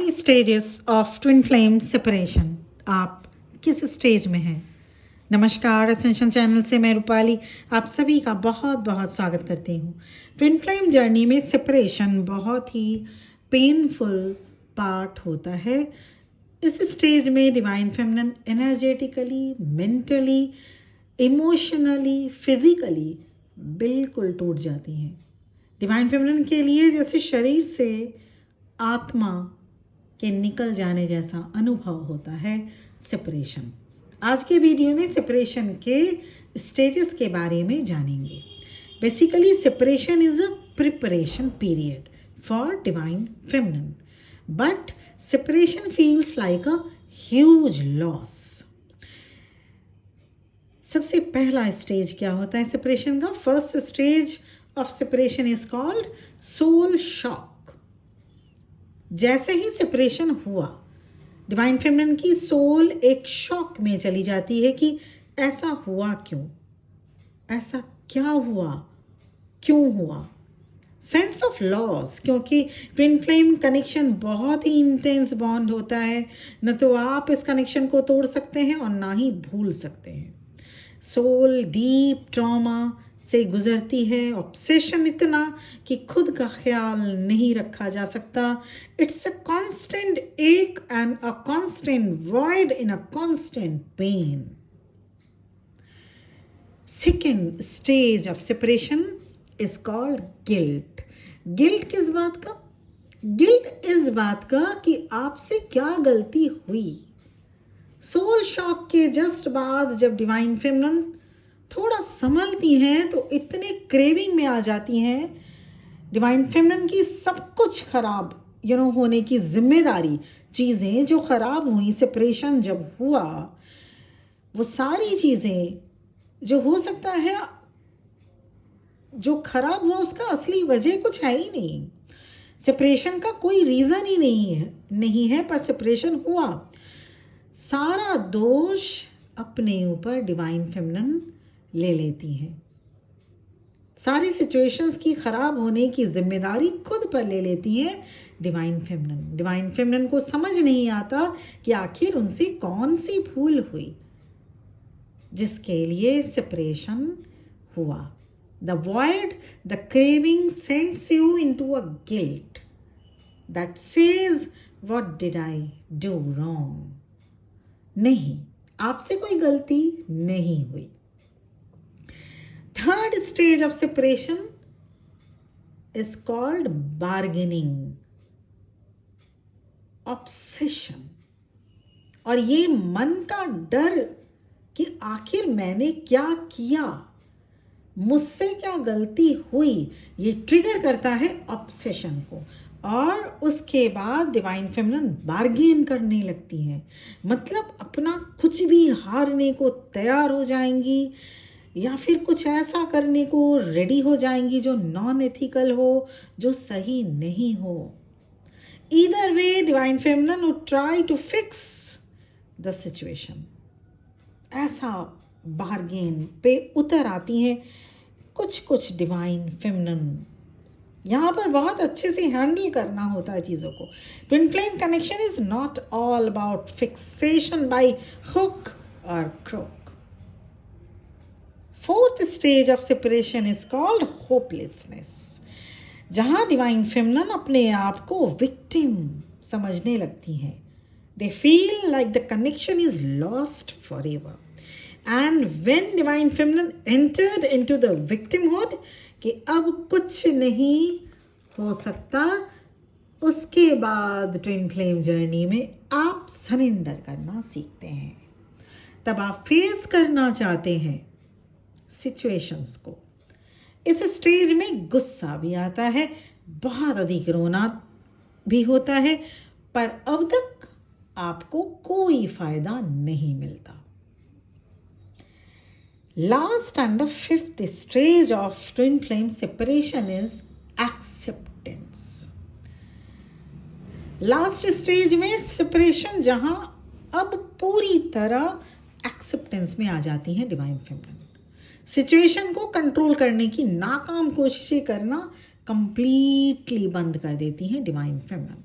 5 stages of twin flame separation. आप किस stage में हैं? नमस्कार, असेंशन चैनल से मैं रूपाली आप सभी का बहुत बहुत स्वागत करती हूँ। ट्विन फ्लेम जर्नी में सेपरेशन बहुत ही पेनफुल पार्ट होता है। इस स्टेज में divine feminine energetically, mentally, emotionally, physically बिल्कुल टूट जाती हैं। डिवाइन फेमिनिन के लिए जैसे शरीर से आत्मा के निकल जाने जैसा अनुभव होता है सेपरेशन। आज के वीडियो में सेपरेशन के स्टेजेस के बारे में जानेंगे। Basically separation is a preparation period for divine feminine, but separation feels like a huge loss. सबसे पहला स्टेज क्या होता है सेपरेशन का? First stage of separation is called soul shock. जैसे ही सेपरेशन हुआ, डिवाइन फेमिनिन की सोल एक शॉक में चली जाती है कि ऐसा हुआ क्यों, ऐसा क्या हुआ, क्यों हुआ। सेंस ऑफ लॉस, क्योंकि ट्विन फ्लेम कनेक्शन बहुत ही इंटेंस बॉन्ड होता है। न तो आप इस कनेक्शन को तोड़ सकते हैं और ना ही भूल सकते हैं। सोल डीप ट्रॉमा से गुजरती है, ऑब्सेशन इतना कि खुद का ख्याल नहीं रखा जा सकता। It's a constant ache and a constant void in a constant pain. Second stage of separation is called guilt. Guilt किस बात का? गिल्ट इस बात का कि आपसे क्या गलती हुई। सोल शॉक के जस्ट बाद जब डिवाइन फेमिनिन थोड़ा संभलती हैं तो इतने क्रेविंग में आ जाती हैं। डिवाइन फेमिनिन की सब कुछ खराब होने की जिम्मेदारी, चीज़ें जो खराब हुई सेपरेशन जब हुआ, वो सारी चीज़ें जो हो सकता है जो खराब हुआ उसका असली वजह कुछ है ही नहीं। सेपरेशन का कोई रीज़न ही नहीं है, पर सेपरेशन हुआ। सारा दोष अपने ऊपर डिवाइन फेमिनिन ले लेती हैं। सारी सिचुएशंस की खराब होने की जिम्मेदारी खुद पर ले लेती हैं डिवाइन फेमिनिन। डिवाइन फेमिनिन को समझ नहीं आता कि आखिर उनसे कौन सी भूल हुई जिसके लिए सेपरेशन हुआ। The void, the craving sends you into a guilt that says, what did I do wrong? नहीं, आपसे कोई गलती नहीं हुई। Third stage of separation is called bargaining, obsession। और ये मन का डर कि आखिर मैंने क्या किया, मुझसे क्या गलती हुई, ये ट्रिगर करता है ऑब्सेशन को। और उसके बाद डिवाइन फेमिनिन बार्गेन करने लगती हैं, मतलब अपना कुछ भी हारने को तैयार हो जाएंगी या फिर कुछ ऐसा करने को रेडी हो जाएंगी जो नॉन एथिकल हो, जो सही नहीं हो। Either way divine feminine would try to fix the situation. ऐसा बार्गेन पे उतर आती हैं कुछ डिवाइन फेमिनिन। यहाँ पर बहुत अच्छे से हैंडल करना होता है चीज़ों को। Twin flame connection is not all about fixation by hook और crook. Fourth stage of separation is called hopelessness, जहां डिवाइन फेमिनिन अपने आप को विक्टिम समझने लगती हैं। They feel like the connection is lost forever. And when divine feminine entered into the victimhood कि अब कुछ नहीं हो सकता, उसके बाद ट्विन फ्लेम जर्नी में आप सरेंडर करना सीखते हैं। तब आप फेस करना चाहते हैं सिचुएशंस को। इस स्टेज में गुस्सा भी आता है, बहुत अधिक रोना भी होता है, पर अब तक आपको कोई फायदा नहीं मिलता। Last and the fifth stage of twin flame separation is acceptance. Last stage में सेपरेशन जहां अब पूरी तरह एक्सेप्टेंस में आ जाती है डिवाइन फेमिनिन। सिचुएशन को कंट्रोल करने की नाकाम कोशिशें करना कंप्लीटली बंद कर देती हैं divine feminine.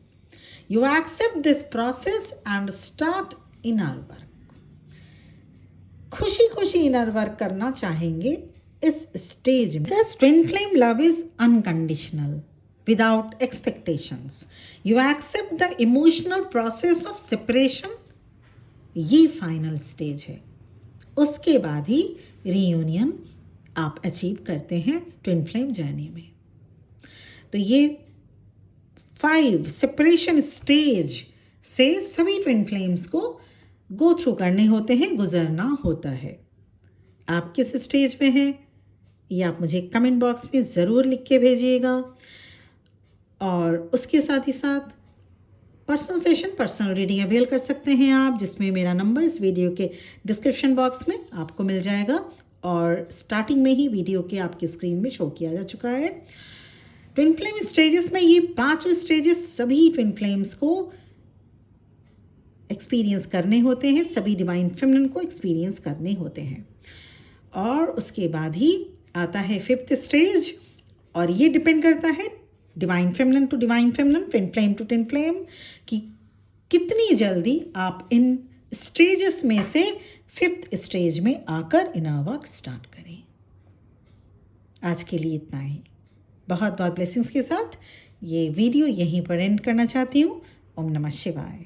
You accept this process and start inner work. खुशी खुशी इनर वर्क करना चाहेंगे इस स्टेज में। Because twin flame love is unconditional, without expectations. You accept the emotional process of separation, ये फाइनल स्टेज है। उसके बाद ही रीयूनियन आप अचीव करते हैं ट्विन फ्लेम जर्नी में। तो ये 5 सेपरेशन स्टेज से सभी ट्विन फ्लेम्स को गो थ्रू करने होते हैं, गुजरना होता है। आप किस स्टेज में हैं ये आप मुझे कमेंट बॉक्स में ज़रूर लिख के भेजिएगा। और उसके साथ ही साथ personal session, personal reading avail कर सकते हैं आप, जिसमें मेरा नंबर इस वीडियो के डिस्क्रिप्शन बॉक्स में आपको मिल जाएगा और स्टार्टिंग में ही वीडियो के आपकी स्क्रीन में शो किया जा चुका है। ट्विन फ्लेम स्टेजेस में ये 5 स्टेजेस सभी ट्विन फ्लेम्स को एक्सपीरियंस करने होते हैं, सभी डिवाइन फेमिनिन को एक्सपीरियंस करने होते हैं। और उसके बाद ही आता है 5th स्टेज, और ये डिपेंड करता है divine feminine to divine feminine, twin flame to twin flame, कि कितनी जल्दी आप इन स्टेजेस में से 5th स्टेज में आकर इनर वर्क स्टार्ट करें। आज के लिए इतना ही। बहुत बहुत ब्लेसिंग्स के साथ ये वीडियो यहीं पर एंड करना चाहती हूँ। ओम नमः शिवाय।